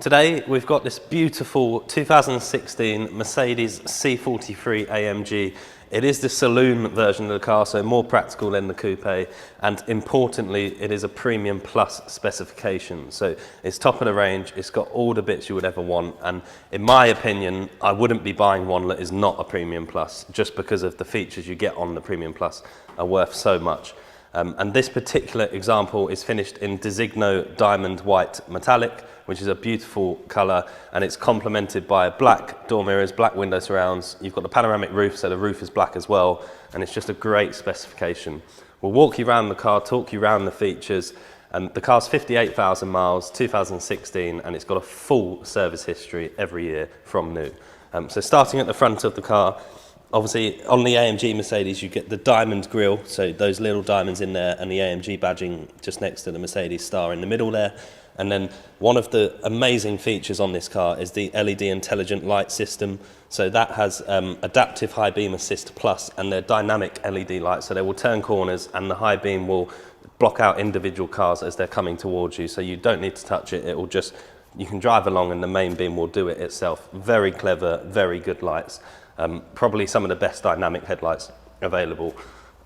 Today we've got this beautiful 2016 Mercedes C43 AMG. It is the saloon version of the car, so more practical than the coupe, and importantly it is a premium plus specification. So it's top of the range, it's got all the bits you would ever want, and in my opinion I wouldn't be buying one that is not a premium plus, just because of the features you get on the premium plus are worth so much. And this particular example is finished in Designo diamond white metallic, which is a beautiful colour, and it's complemented by black door mirrors, black window surrounds. You've got the panoramic roof, so the roof is black as well, and it's just a great specification. We'll walk you around the car, talk you around the features, and the car's 58,000 miles, 2016, and it's got a full service history every year from new. So starting at the front of the car, obviously, on the AMG Mercedes, you get the diamond grille, so those little diamonds in there, and the AMG badging just next to the Mercedes star in the middle there. And then one of the amazing features on this car is the LED intelligent light system. So that has adaptive high beam assist plus, and they're dynamic LED lights, so they will turn corners and the high beam will block out individual cars as they're coming towards you. So you don't need to touch it, it will just, you can drive along and the main beam will do it itself. Very clever, very good lights. Probably some of the best dynamic headlights available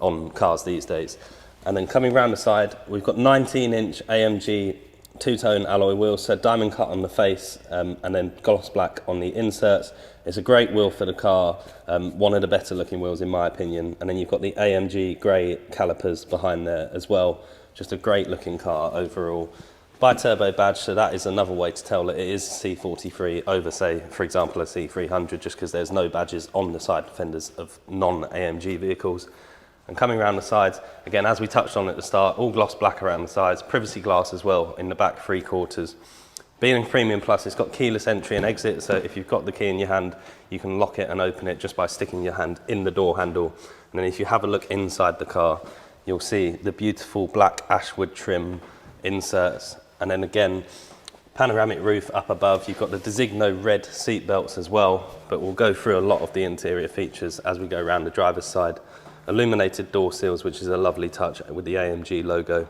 on cars these days. And then coming round the side, we've got 19-inch AMG two-tone alloy wheels, so diamond cut on the face, and then gloss black on the inserts. It's a great wheel for the car, one of the better looking wheels in my opinion. And then you've got the AMG grey calipers behind there as well. Just a great looking car overall. Bi-turbo badge, so that is another way to tell that it is C43 over, say, for example, a C300, just because there's no badges on the side fenders of non-AMG vehicles. And coming around the sides, again, as we touched on at the start, all gloss black around the sides, privacy glass as well in the back 3/4. Being a premium plus, it's got keyless entry and exit, so if you've got the key in your hand, you can lock it and open it just by sticking your hand in the door handle. And then if you have a look inside the car, you'll see the beautiful black ashwood trim inserts. And then again, panoramic roof up above. You've got the Designo red seat belts as well, but we'll go through a lot of the interior features as we go around the driver's side. Illuminated door seals, which is a lovely touch with the AMG logo.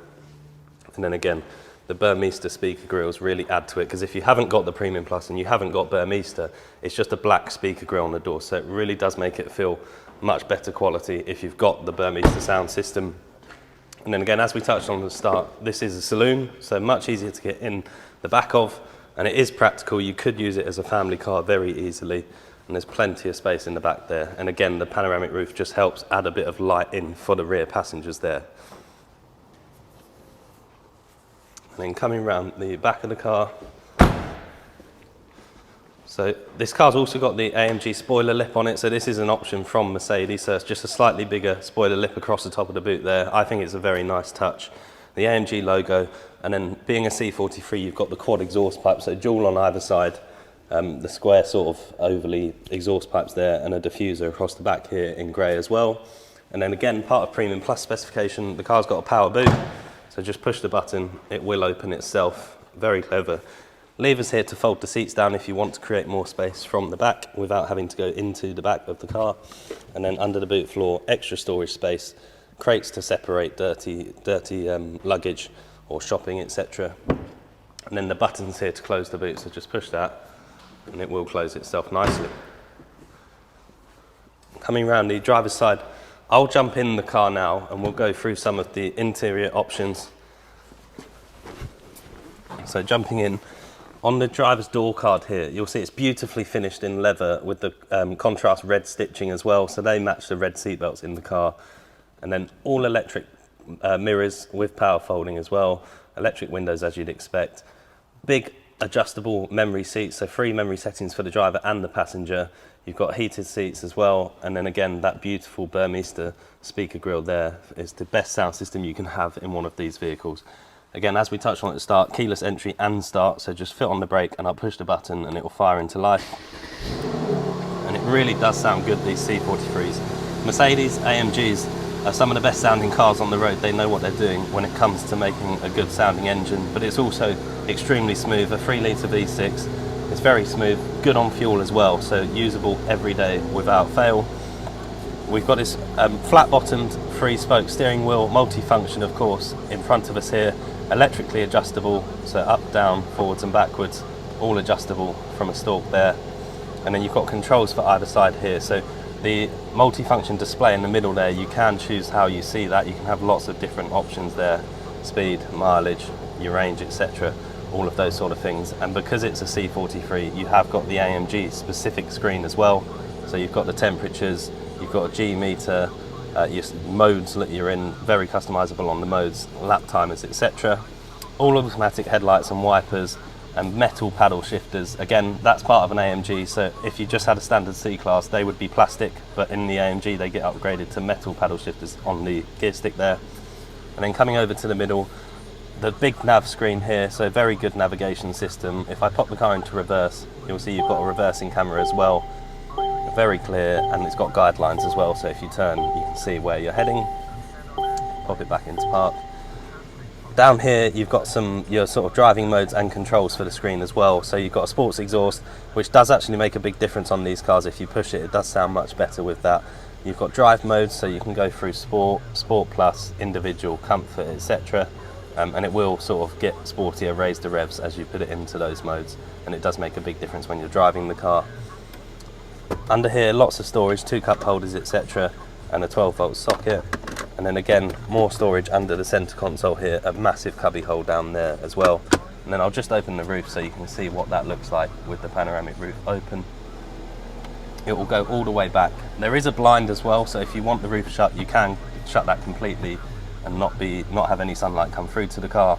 And then again, the Burmester speaker grills really add to it, because if you haven't got the Premium Plus and you haven't got Burmester, it's just a black speaker grill on the door, so it really does make it feel much better quality if you've got the Burmester sound system. And then again, as we touched on at the start, this is a saloon, so much easier to get in the back of, and it is practical. You could use it as a family car very easily, and there's plenty of space in the back there. And again, the panoramic roof just helps add a bit of light in for the rear passengers there. And then coming around the back of the car, so this car's also got the AMG spoiler lip on it, so this is an option from Mercedes, so it's just a slightly bigger spoiler lip across the top of the boot there. I think it's a very nice touch. The AMG logo, and then being a C43, you've got the quad exhaust pipe, so dual on either side, the square sort of overly exhaust pipes there, and a diffuser across the back here in grey as well. And then again, part of Premium Plus specification, the car's got a power boot, so just push the button, it will open itself. Very clever. Levers here to fold the seats down if you want to create more space from the back without having to go into the back of the car. And then under the boot floor, extra storage space, crates to separate dirty luggage or shopping, etc. And then the buttons here to close the boot, so just push that and it will close itself nicely. Coming around the driver's side, I'll jump in the car now and we'll go through some of the interior options. So jumping in, on the driver's door card here, you'll see it's beautifully finished in leather with the contrast red stitching as well, so they match the red seatbelts in the car. And then all electric mirrors with power folding as well, electric windows as you'd expect. Big adjustable memory seats, so 3 memory settings for the driver and the passenger. You've got heated seats as well, and then again, that beautiful Burmester speaker grille there is the best sound system you can have in one of these vehicles. Again, as we touched on at the start, keyless entry and start, so just foot on the brake and I'll push the button and it will fire into life. And it really does sound good, these C43s. Mercedes AMGs are some of the best sounding cars on the road. They know what they're doing when it comes to making a good sounding engine, but it's also extremely smooth. A 3-litre V6, it's very smooth, good on fuel as well, so usable every day without fail. We've got this flat-bottomed 3-spoke steering wheel, multi-function of course, in front of us here, electrically adjustable, so up, down, forwards and backwards. all adjustable from a stalk there. And then you've got controls for either side here. So the multifunction display in the middle there, you can choose how you see that. You can have lots of different options there, speed, mileage, your range, etc. All of those sort of things. And because it's a C43, you have got the AMG specific screen as well. So you've got the temperatures, you've got a G meter, your modes that you're in, very customizable on the modes, lap timers, etc. All automatic headlights and wipers, and metal paddle shifters. Again, that's part of an AMG, so if you just had a standard C-Class, they would be plastic, but in the AMG they get upgraded to metal paddle shifters on the gear stick there. And then coming over to the middle, the big nav screen here, so very good navigation system. If I pop the car into reverse, you'll see you've got a reversing camera as well. Very clear, and it's got guidelines as well, so if you turn, you can see where you're heading. Pop it back into park. Down here, you've got your sort of driving modes and controls for the screen as well. So you've got a sports exhaust, which does actually make a big difference on these cars. If you push it, it does sound much better with that. You've got drive modes, so you can go through sport, sport plus, individual, comfort, etc. And it will sort of get sportier, raise the revs as you put it into those modes. And it does make a big difference when you're driving the car. Under here, lots of storage, 2 cup holders, etc. and a 12-volt socket. And then again, more storage under the center console here, a massive cubby hole down there as well. And then I'll just open the roof so you can see what that looks like with the panoramic roof open. It will go all the way back. There is a blind as well, so if you want the roof shut, you can shut that completely and not have any sunlight come through to the car.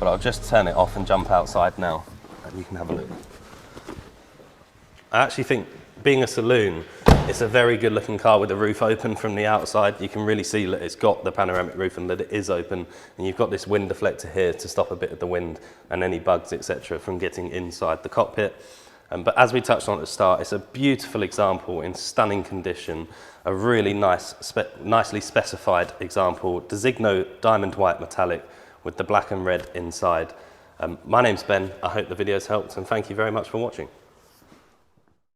But I'll just turn it off and jump outside now, and you can have a look. I actually think, being a saloon, it's a very good looking car with the roof open from the outside. You can really see that it's got the panoramic roof and that it is open. And you've got this wind deflector here to stop a bit of the wind and any bugs, etc. from getting inside the cockpit. But as we touched on at the start, it's a beautiful example in stunning condition, a really nicely specified example, Designo diamond white metallic with the black and red inside. My name's Ben. I hope the video's helped, and thank you very much for watching.